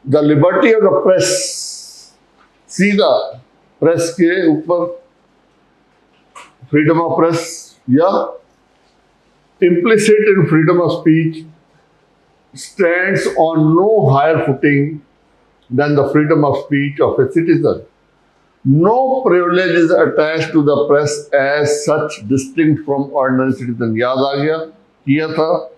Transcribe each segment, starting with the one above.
The liberty of the press, सीधा press के ऊपर फ्रीडम ऑफ प्रेस या implicit in freedom of speech stands on no higher footing than the freedom of speech of a citizen. No privilege is attached to the press as such distinct from ordinary citizen. याद आ गया? किया था?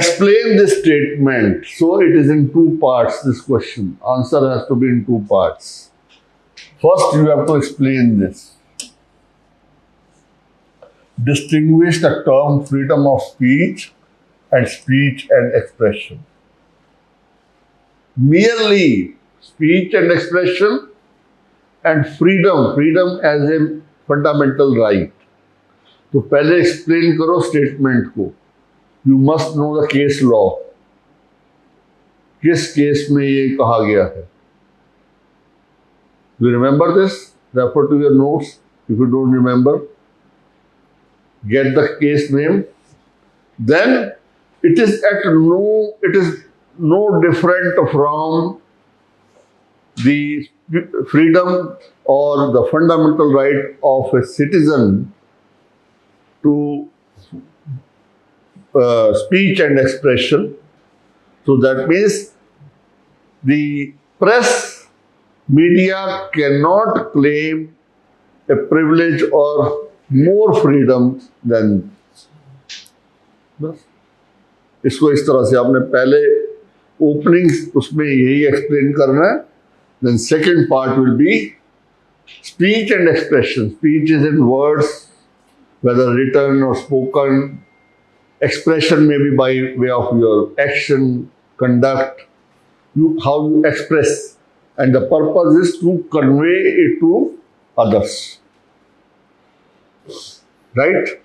Explain this statement. So it is in two parts, this question. Answer has to be in two parts. First, you have to explain this. Distinguish the term freedom of speech and expression. Merely speech and expression and freedom as a fundamental right. तो पहले explain करो statement को. You must know the case law. किस case में ये कहा गया है? Do you remember this? Refer to your notes. If you don't remember, get the case name. Then it is no different from the freedom or the fundamental right of a citizen to speech and expression. So that means the press media cannot claim a privilege or more freedom than. बस इसको इस तरह से आपने पहले opening उसमें यही explain करना है. Then second part will be speech and expression. Speech is in words, whether written or spoken. Expression may be by way of your action, conduct, how you express, and the purpose is to convey it to others. Right?